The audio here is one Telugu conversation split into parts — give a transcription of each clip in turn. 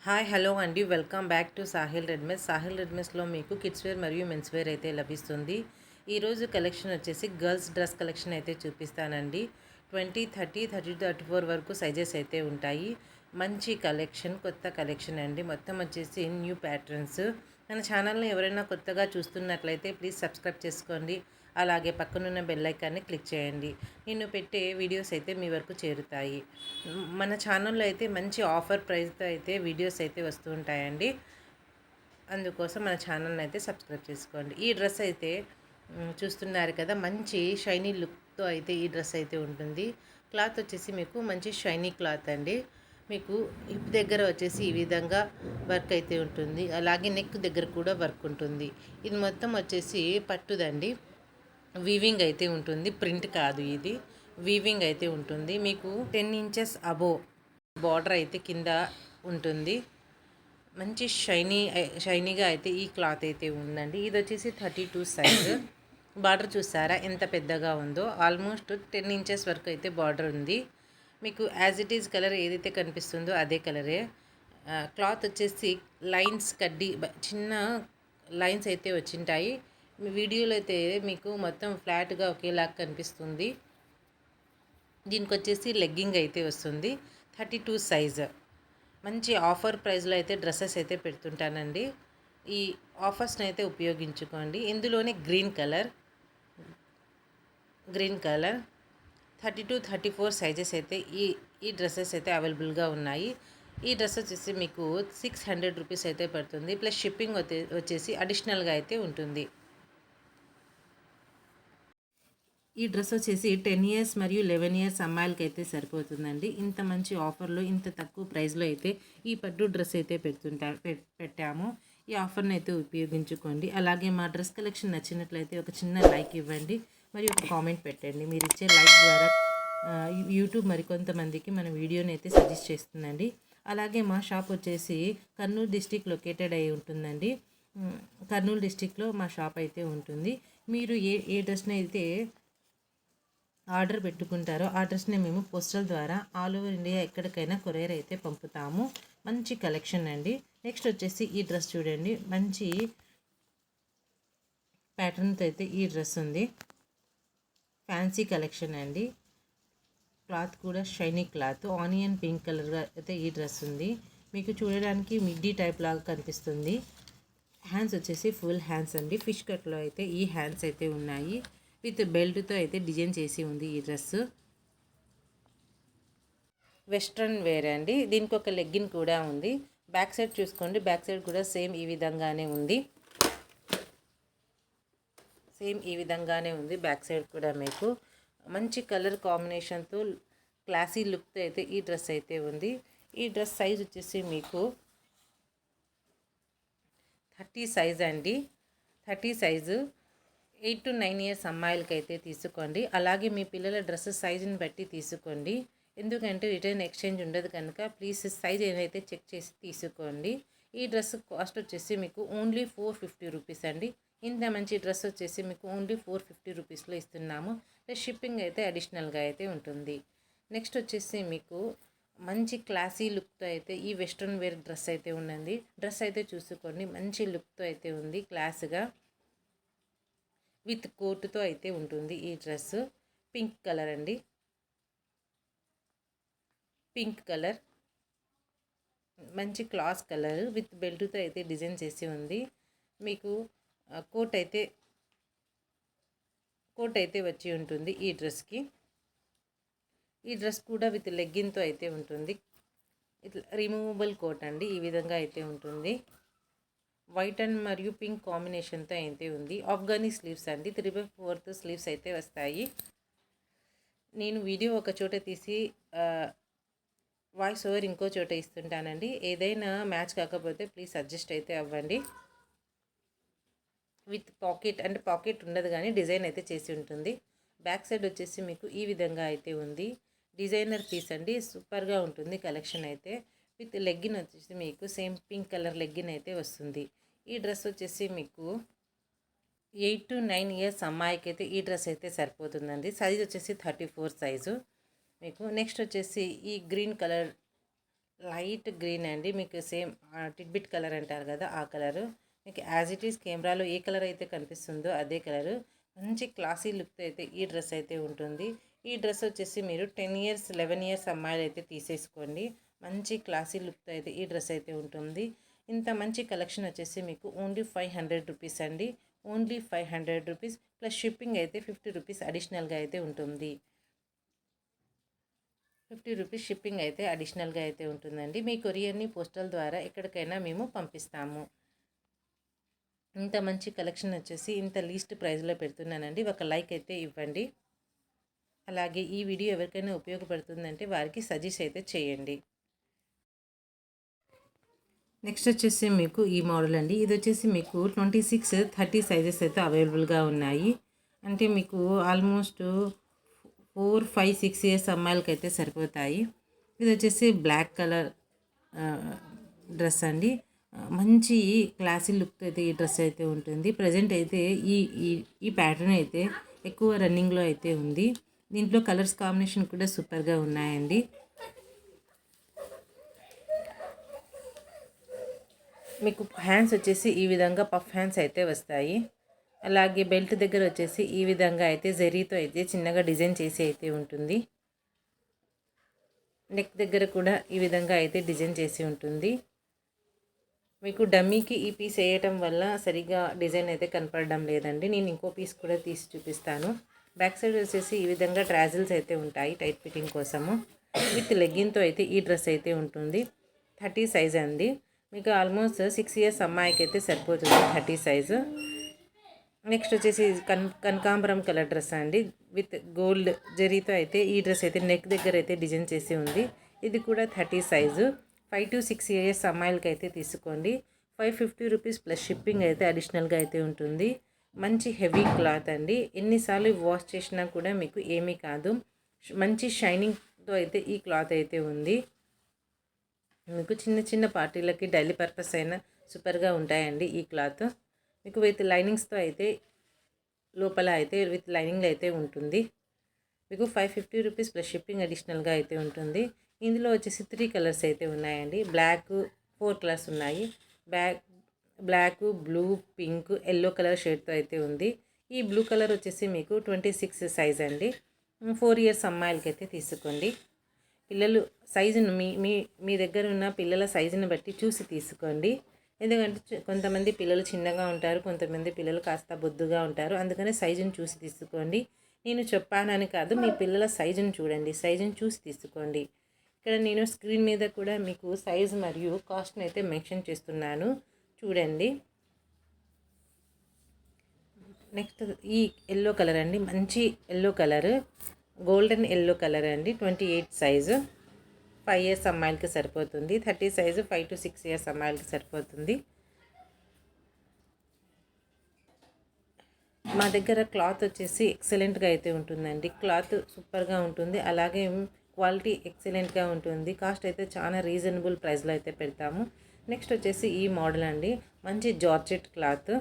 హాయ్ హలో అండి, welcome back to Sahil readymades. Sahil రెడ్మెస్లో మీకు కిడ్స్ వేర్ మరియు మెన్స్ వేర్ అయితే లభిస్తుంది. ఈరోజు కలెక్షన్ వచ్చేసి గర్ల్స్ డ్రెస్ కలెక్షన్ అయితే చూపిస్తానండి. 20, 30, 34 వరకు సైజెస్ అయితే ఉంటాయి. మంచి కలెక్షన్, కొత్త కలెక్షన్ అండి. మొత్తం వచ్చేసి న్యూ ప్యాటర్న్స్. మన ఛానల్ని ఎవరైనా కొత్తగా చూస్తున్నట్లయితే ప్లీజ్ సబ్స్క్రైబ్ చేసుకోండి. అలాగే పక్కనున్న బెల్ ఐకాన్ని క్లిక్ చేయండి. నేను పెట్టే వీడియోస్ అయితే మీ వరకు చేరుతాయి. మన ఛానల్లో అయితే మంచి ఆఫర్ ప్రైస్తో అయితే వీడియోస్ అయితే వస్తూ ఉంటాయండి. అందుకోసం మన ఛానల్ని అయితే సబ్స్క్రైబ్ చేసుకోండి. ఈ డ్రెస్ అయితే చూస్తున్నారు కదా, మంచి షైనీ లుక్తో అయితే ఈ డ్రెస్ అయితే ఉంటుంది. క్లాత్ వచ్చేసి మీకు మంచి షైనీ క్లాత్ అండి. మీకు హిప్ దగ్గర వచ్చేసి ఈ విధంగా వర్క్ అయితే ఉంటుంది. అలాగే నెక్ దగ్గర కూడా వర్క్ ఉంటుంది. ఇది మొత్తం వచ్చేసి పట్టుదండి. వీవింగ్ అయితే ఉంటుంది, ప్రింట్ కాదు ఇది. వీవింగ్ అయితే ఉంటుంది. మీకు 10 ఇంచెస్ అబోవ్ బార్డర్ అయితే కింద ఉంటుంది. మంచి షైనీగా అయితే ఈ క్లాత్ అయితే ఉందండి. ఇది వచ్చేసి 32 సైజ్. బార్డర్ చూసారా ఎంత పెద్దగా ఉందో. ఆల్మోస్ట్ 10 ఇంచెస్ వరకు అయితే బార్డర్ ఉంది. మీకు యాజ్ ఇట్ ఈజ్ కలర్ ఏదైతే కనిపిస్తుందో అదే కలరే. క్లాత్ వచ్చేసి లైన్స్ కడ్డీ చిన్న లైన్స్ అయితే వచ్చింటాయి. వీడియోలో అయితే మీకు మొత్తం ఫ్లాట్గా ఒకేలాగా కనిపిస్తుంది. దీనికి వచ్చేసి లెగ్గింగ్ అయితే వస్తుంది. 32 సైజ్. మంచి ఆఫర్ ప్రైస్లో అయితే డ్రెస్సెస్ అయితే పెడుతుంటానండి. ఈ ఆఫర్స్ని అయితే ఉపయోగించుకోండి. ఇందులోనే గ్రీన్ కలర్ 32, 34 సైజెస్ అయితే ఈ డ్రెస్సెస్ అయితే అవైలబుల్గా ఉన్నాయి. ఈ డ్రెస్ వచ్చేసి మీకు 600 రూపీస్ అయితే పడుతుంది. ప్లస్ షిప్పింగ్ వచ్చేసి అడిషనల్గా అయితే ఉంటుంది. ఈ డ్రెస్ వచ్చేసి 10 ఇయర్స్ మరియు 11 ఇయర్స్ అమ్మాయిలకి అయితే సరిపోతుందండి. ఇంత మంచి ఆఫర్లో, ఇంత తక్కువ ప్రైస్లో అయితే ఈ పట్టు డ్రెస్ అయితే పెట్టాము. ఈ ఆఫర్ని అయితే ఉపయోగించుకోండి. అలాగే మా డ్రెస్ కలెక్షన్ నచ్చినట్లయితే ఒక చిన్న లైక్ ఇవ్వండి, మరియు ఒక కామెంట్ పెట్టండి. మీరు ఇచ్చే లైక్ ద్వారా యూట్యూబ్ మరికొంతమందికి మన వీడియోని అయితే సజెస్ట్ చేస్తుందండి. అలాగే మా షాప్ వచ్చేసి కర్నూలు డిస్టిక్ లొకేటెడ్ అయి ఉంటుందండి. కర్నూలు డిస్టిక్లో మా షాప్ అయితే ఉంటుంది. మీరు ఏ డ్రెస్ని అయితే ఆర్డర్ పెట్టుకుంటారో ఆ డ్రెస్ని మేము పోస్టల్ ద్వారా ఆల్ ఓవర్ ఇండియా ఎక్కడికైనా కొరియర్ అయితే పంపుతాము. మంచి కలెక్షన్ అండి. నెక్స్ట్ వచ్చేసి ఈ డ్రెస్ చూడండి, మంచి ప్యాటర్న్తో అయితే ఈ డ్రెస్ ఉంది. ఫ్యాన్సీ కలెక్షన్ అండి. క్లాత్ కూడా షైనీ క్లాత్, ఆనియన్ పింక్ కలర్గా అయితే ఈ డ్రెస్ ఉంది. మీకు చూడడానికి మిడ్డీ టైప్ లాగా కనిపిస్తుంది. హ్యాండ్స్ వచ్చేసి ఫుల్ హ్యాండ్స్ అండి. ఫిష్ కట్లో అయితే ఈ హ్యాండ్స్ అయితే ఉన్నాయి. విత్ బెల్ట్తో అయితే డిజైన్ చేసి ఉంది ఈ డ్రెస్. వెస్ట్రన్ వేర్ అండి. దీనికి ఒక లెగ్గిన్ కూడా ఉంది. బ్యాక్ సైడ్ చూసుకోండి, బ్యాక్ సైడ్ కూడా సేమ్ ఈ విధంగానే ఉంది. బ్యాక్ సైడ్ కూడా మీకు మంచి కలర్ కాంబినేషన్తో క్లాసీ లుక్తో అయితే ఈ డ్రెస్ అయితే ఉంది. ఈ డ్రెస్ సైజ్ వచ్చేసి మీకు 30 సైజ్ అండి. 30 సైజు 8 to 9 ఇయర్స్ అమ్మాయిలకైతే తీసుకోండి. అలాగే మీ పిల్లల డ్రెస్ సైజుని బట్టి తీసుకోండి. ఎందుకంటే రిటర్న్ ఎక్స్చేంజ్ ఉండదు కనుక ప్లీజ్ సైజ్ ఏదైతే చెక్ చేసి తీసుకోండి. ఈ డ్రెస్ కాస్ట్ వచ్చేసి మీకు ఓన్లీ 450 రూపీస్ అండి. ఇంత మంచి డ్రెస్ వచ్చేసి మీకు ఓన్లీ 450 రూపీస్లో ఇస్తున్నాము. షిప్పింగ్ అయితే అడిషనల్గా అయితే ఉంటుంది. నెక్స్ట్ వచ్చేసి మీకు మంచి క్లాసీ లుక్తో అయితే ఈ వెస్ట్రన్ వేర్ డ్రెస్ అయితే ఉన్నది. డ్రెస్ అయితే చూసుకోండి, మంచి లుక్తో అయితే ఉంది, క్లాస్గా విత్ కోటుతో అయితే ఉంటుంది. ఈ డ్రెస్ పింక్ కలర్ అండి. పింక్ కలర్ మంచి క్లాస్ కలర్ విత్ బెల్ట్తో అయితే డిజైన్ చేసి ఉంది. మీకు కోట్ అయితే వచ్చి ఉంటుంది ఈ డ్రెస్కి. ఈ డ్రెస్ కూడా విత్ లెగ్గిన్తో అయితే ఉంటుంది. ఇట్లా రిమూవబుల్ కోట్ అండి. ఈ విధంగా అయితే ఉంటుంది. వైట్ అండ్ మరియు పింక్ కాంబినేషన్తో అయితే ఉంది. ఆఫ్ఘనీ స్లీవ్స్ అండి. 3/4 స్లీవ్స్ అయితే వస్తాయి. నేను వీడియో ఒక చోట తీసి వాయిస్ ఓవర్ ఇంకో చోట ఇస్తుంటానండి. ఏదైనా మ్యాచ్ కాకపోతే ప్లీజ్ అడ్జస్ట్ అయితే అవ్వండి. విత్ పాకెట్ అంటే పాకెట్ ఉండదు కానీ డిజైన్ అయితే చేసి ఉంటుంది. బ్యాక్ సైడ్ వచ్చేసి మీకు ఈ విధంగా అయితే ఉంది. డిజైనర్ పీస్ అండి. సూపర్గా ఉంటుంది కలెక్షన్ అయితే. విత్ లెగ్గిన్ వచ్చేసి మీకు సేమ్ పింక్ కలర్ లెగ్గిన్ అయితే వస్తుంది. ఈ డ్రెస్ వచ్చేసి మీకు 8 to 9 ఇయర్స్ అమ్మాయికి అయితే ఈ డ్రెస్ అయితే సరిపోతుందండి. సైజ్ వచ్చేసి 34 సైజు మీకు. నెక్స్ట్ వచ్చేసి ఈ గ్రీన్ కలర్ లైట్ గ్రీన్ అండి, మీకు సేమ్ టిడ్బిట్ కలర్ అంటారు కదా ఆ కలరు. మీకు యాజ్ ఇట్ ఈస్ కెమెరాలో ఏ కలర్ అయితే కనిపిస్తుందో అదే కలరు. మంచి క్లాసీ లుక్తో అయితే ఈ డ్రెస్ అయితే ఉంటుంది. ఈ డ్రెస్ వచ్చేసి మీరు 10 ఇయర్స్ 11 ఇయర్స్ అమ్మాయిలు అయితే తీసేసుకోండి. మంచి క్లాసీ లుక్తో అయితే ఈ డ్రెస్ అయితే ఉంటుంది. ఇంత మంచి కలెక్షన్ వచ్చేసి మీకు ఓన్లీ 500 రూపీస్ అండి. ఓన్లీ 500 రూపీస్ ప్లస్ షిప్పింగ్ అయితే 50 రూపీస్ అడిషనల్గా అయితే ఉంటుంది. 50 రూపీస్ షిప్పింగ్ అయితే అడిషనల్గా అయితే ఉంటుందండి. మీ కొరియర్ని పోస్టల్ ద్వారా ఎక్కడికైనా మేము పంపిస్తాము. ఇంత మంచి కలెక్షన్ వచ్చేసి ఇంత లీస్ట్ ప్రైస్లో పెడుతున్నానండి. ఒక లైక్ అయితే ఇవ్వండి. అలాగే ఈ వీడియో ఎవరికైనా ఉపయోగపడుతుందంటే వారికి సజెస్ట్ అయితే చేయండి. నెక్స్ట్ వచ్చేసి మీకు ఈ మోడల్ అండి. ఇది వచ్చేసి మీకు 26, 30 సైజెస్ అయితే అవైలబుల్గా ఉన్నాయి. అంటే మీకు ఆల్మోస్ట్ 4, 5, 6 ఇయర్స్ అమ్మాయిలకి అయితే సరిపోతాయి. ఇది వచ్చేసి బ్లాక్ కలర్ డ్రెస్ అండి. మంచి క్లాసీ లుక్ అయితే ఈ డ్రెస్ అయితే ఉంటుంది. ప్రజెంట్ అయితే ఈ ఈ ఈ ప్యాటర్న్ అయితే ఎక్కువ రన్నింగ్లో అయితే ఉంది. దీంట్లో కలర్స్ కాంబినేషన్ కూడా సూపర్గా ఉన్నాయండి. మీకు హ్యాండ్స్ వచ్చేసి ఈ విధంగా పఫ్ హ్యాండ్స్ అయితే వస్తాయి. అలాగే బెల్ట్ దగ్గర వచ్చేసి ఈ విధంగా అయితే జరీతో అయితే చిన్నగా డిజైన్ చేసి అయితే ఉంటుంది. నెక్ దగ్గర కూడా ఈ విధంగా అయితే డిజైన్ చేసి ఉంటుంది. మీకు డమ్మీకి ఈ పీస్ వేయటం వల్ల సరిగా డిజైన్ అయితే కనపడడం లేదండి. నేను ఇంకో పీస్ కూడా తీసి చూపిస్తాను. బ్యాక్ సైడ్ వచ్చేసి ఈ విధంగా ట్రాజిల్స్ అయితే ఉంటాయి టైట్ ఫిట్టింగ్ కోసము. విత్ లెగ్గిన్తో అయితే ఈ డ్రెస్ అయితే ఉంటుంది. 30 సైజ్ అండి. మీకు ఆల్మోస్ట్ 6 ఇయర్స్ అమ్మాయికి అయితే సరిపోతుంది 30 సైజు. నెక్స్ట్ వచ్చేసి కనకాంబరం కలర్ డ్రెస్ అండి. విత్ గోల్డ్ జరీతో అయితే ఈ డ్రెస్ అయితే నెక్ దగ్గర అయితే డిజైన్ చేసి ఉంది. ఇది కూడా 30 సైజు. 5 to 6 ఇయర్స్ అమ్మాయిలకి అయితే తీసుకోండి. 550 రూపీస్ ప్లస్ షిప్పింగ్ అయితే అడిషనల్గా అయితే ఉంటుంది. మంచి హెవీ క్లాత్ అండి. ఎన్నిసార్లు వాష్ చేసినా కూడా మీకు ఏమీ కాదు. మంచి షైనింగ్తో అయితే ఈ క్లాత్ అయితే ఉంది. మీకు చిన్న చిన్న పార్టీలకి డైలీ పర్పస్ అయినా సూపర్గా ఉంటాయండి ఈ క్లాత్. మీకు విత్ లైనింగ్స్తో అయితే లోపల అయితే విత్ లైనింగ్ అయితే ఉంటుంది. మీకు 550 రూపీస్ ప్లస్ షిప్పింగ్ అడిషనల్గా అయితే ఉంటుంది. ఇందులో వచ్చేసి 3 కలర్స్ అయితే ఉన్నాయండి. బ్లాక్ 4 కలర్స్ ఉన్నాయి. Black, blue, pink, yellow colour షేడ్తో అయితే ఉంది. ఈ బ్లూ కలర్ వచ్చేసి మీకు 26 సైజ్ అండి. 4 ఇయర్స్ అమ్మాయిలకి అయితే తీసుకోండి. పిల్లలు సైజును మీ మీ మీ దగ్గర ఉన్న పిల్లల సైజుని బట్టి చూసి తీసుకోండి. ఎందుకంటే కొంతమంది పిల్లలు చిన్నగా ఉంటారు, కొంతమంది పిల్లలు కాస్త బొద్దుగా ఉంటారు. అందుకని సైజుని చూసి తీసుకోండి. నేను చెప్పానని కాదు, మీ పిల్లల సైజుని చూడండి, సైజుని చూసి తీసుకోండి. ఇక్కడ నేను స్క్రీన్ మీద కూడా మీకు సైజ్ మరియు కాస్ట్ని అయితే మెన్షన్ చేస్తున్నాను, చూడండి. నెక్స్ట్ ఈ ఎల్లో కలర్ అండి, మంచి yellow colour, golden yellow colour అండి. 28 సైజు, 5 ఇయర్స్ అమ్మాయిలకి సరిపోతుంది. 30 సైజు 5 to 6 ఇయర్స్ అమ్మాయిలకి సరిపోతుంది. మా దగ్గర క్లాత్ వచ్చేసి ఎక్సలెంట్గా అయితే ఉంటుందండి. క్లాత్ సూపర్గా ఉంటుంది. అలాగే క్వాలిటీ ఎక్సలెంట్గా ఉంటుంది. కాస్ట్ అయితే చాలా రీజనబుల్ ప్రైస్లో అయితే పెడతాము. నెక్స్ట్ వచ్చేసి ఈ మోడల్ అండి, మంచి జార్జెట్ క్లాత్,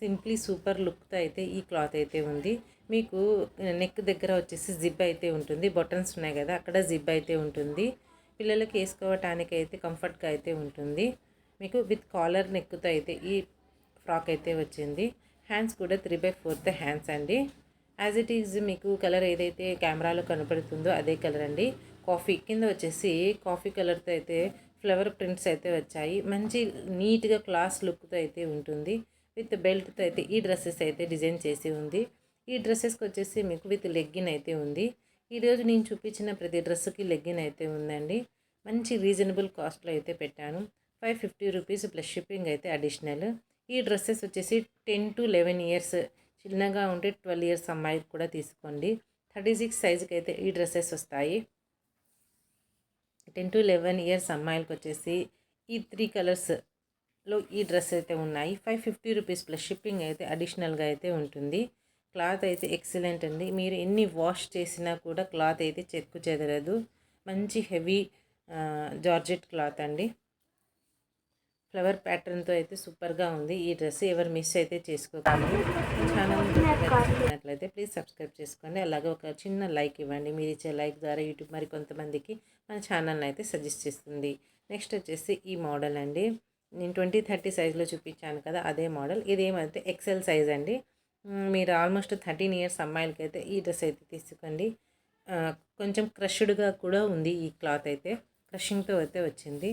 సింప్లీ సూపర్ లుక్తో అయితే ఈ క్లాత్ అయితే ఉంది. మీకు నెక్ దగ్గర వచ్చేసి జిప్ అయితే ఉంటుంది. బటన్స్ ఉన్నాయి కదా, అక్కడ జిప్ అయితే ఉంటుంది. పిల్లలకి వేసుకోవటానికి అయితే కంఫర్ట్గా అయితే ఉంటుంది. మీకు విత్ కాలర్ నెక్తో అయితే ఈ ఫ్రాక్ అయితే వచ్చింది. హ్యాండ్స్ కూడా 3/4 హ్యాండ్స్ అండి. యాజ్ ఇట్ ఈజ్ మీకు కలర్ ఏదైతే కెమెరాలో కనపడుతుందో అదే కలర్ అండి. కాఫీ కింద వచ్చేసి కాఫీ కలర్తో అయితే ఫ్లవర్ ప్రింట్స్ అయితే వచ్చాయి. మంచి నీట్గా క్లాస్ లుక్తో అయితే ఉంటుంది. విత్ బెల్ట్తో అయితే ఈ డ్రెస్సెస్ అయితే డిజైన్ చేసి ఉంది. ఈ డ్రెస్సెస్కి వచ్చేసి మీకు విత్ లెగ్గిన్ అయితే ఉంది. ఈరోజు నేను చూపించిన ప్రతి డ్రెస్సుకి లెగ్గిన్ అయితే ఉందండి. మంచి రీజనబుల్ కాస్ట్లో అయితే పెట్టాను. 550 రూపీస్ ప్లస్ షిప్పింగ్ అయితే అడిషనల్. ఈ డ్రెస్సెస్ వచ్చేసి 10 to 11 ఇయర్స్, చిన్నగా ఉంటే 12 ఇయర్స్ అమ్మాయికి కూడా తీసుకోండి. 36 సైజుకి అయితే ఈ డ్రెస్సెస్ వస్తాయి. 10 to 11 ఇయర్స్ అమ్మాయిలకి వచ్చేసి ఈ 3 కలర్స్లో ఈ డ్రెస్ అయితే ఉన్నాయి. 550 రూపీస్ ప్లస్ షిప్పింగ్ అయితే అడిషనల్గా అయితే ఉంటుంది. క్లాత్ అయితే ఎక్సలెంట్ అండి. మీరు ఎన్ని వాష్ చేసినా కూడా క్లాత్ అయితే చెక్కు చెదరదు. మంచి హెవీ జార్జెట్ క్లాత్ అండి. ఫ్లవర్ ప్యాటర్న్తో అయితే సూపర్గా ఉంది ఈ డ్రెస్. ఎవరు మిస్ అయితే చేసుకోకండి. ఛానల్ని చూసినట్లయితే ప్లీజ్ సబ్స్క్రైబ్ చేసుకోండి. అలాగే ఒక చిన్న లైక్ ఇవ్వండి. మీరు ఇచ్చే లైక్ ద్వారా యూట్యూబ్ మరి కొంతమందికి మన ఛానల్ని అయితే సజెస్ట్ చేస్తుంది. నెక్స్ట్ వచ్చేసి ఈ మోడల్ అండి. నేను 20-30 సైజులో చూపించాను కదా, అదే మోడల్. ఇదేమైతే ఎక్సెల్ సైజ్ అండి. మీరు ఆల్మోస్ట్ 13 ఇయర్స్ అమ్మాయిలకి అయితే ఈ డ్రెస్ అయితే తీసుకోండి. కొంచెం క్రష్డ్గా కూడా ఉంది ఈ క్లాత్ అయితే. క్రషింగ్తో అయితే వచ్చింది.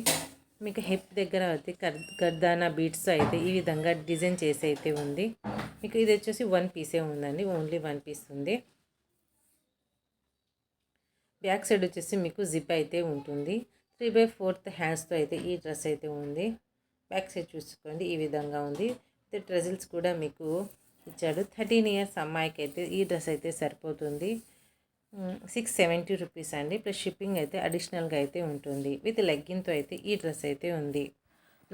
మీకు హిప్ దగ్గర అయితే గర్దానా బీట్స్తో అయితే ఈ విధంగా డిజైన్ చేసి అయితే ఉంది. మీకు ఇది వచ్చేసి 1 పీసే ఉందండి, ఓన్లీ 1 పీస్ ఉంది. బ్యాక్ సైడ్ వచ్చేసి మీకు జిప్ అయితే ఉంటుంది. 3/4 హ్యాండ్స్తో అయితే ఈ డ్రెస్ అయితే ఉంది. బ్యాక్ సైడ్ చూసుకోండి, ఈ విధంగా ఉంది. ట్రెజిల్స్ కూడా మీకు ఇచ్చాడు. 13 ఇయర్స్ అమ్మాయికి అయితే ఈ డ్రెస్ అయితే సరిపోతుంది. 670 రూపీస్ అండి. ప్లస్ షిప్పింగ్ అయితే అడిషనల్గా అయితే ఉంటుంది. విత్ లెగ్గిన్తో అయితే ఈ డ్రెస్ అయితే ఉంది.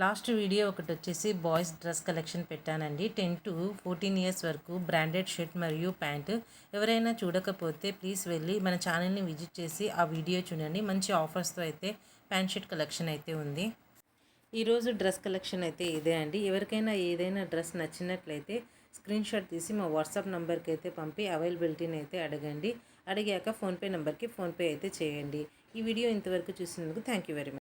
లాస్ట్ వీడియో ఒకటి వచ్చేసి బాయ్స్ డ్రెస్ కలెక్షన్ పెట్టానండి. 10 to 14 ఇయర్స్ వరకు బ్రాండెడ్ షర్ట్ మరియు ప్యాంటు. ఎవరైనా చూడకపోతే ప్లీజ్ వెళ్ళి మన ఛానల్ని విజిట్ చేసి ఆ వీడియో చూడండి. మంచి ఆఫర్స్తో అయితే ప్యాంట్ షర్ట్ కలెక్షన్ అయితే ఉంది. ఈరోజు డ్రెస్ కలెక్షన్ అయితే ఇదే అండి. ఎవరికైనా ఏదైనా డ్రెస్ నచ్చినట్లయితే స్క్రీన్ షాట్ తీసి మా వాట్సాప్ నెంబర్కి అయితే పంపి అవైలబిలిటీని అయితే అడగండి. అడిగాక ఫోన్పే నెంబర్కి ఫోన్పే అయితే చేయండి. ఈ వీడియో ఇంతవరకు చూసినందుకు థ్యాంక్ యూ వెరీ మచ్.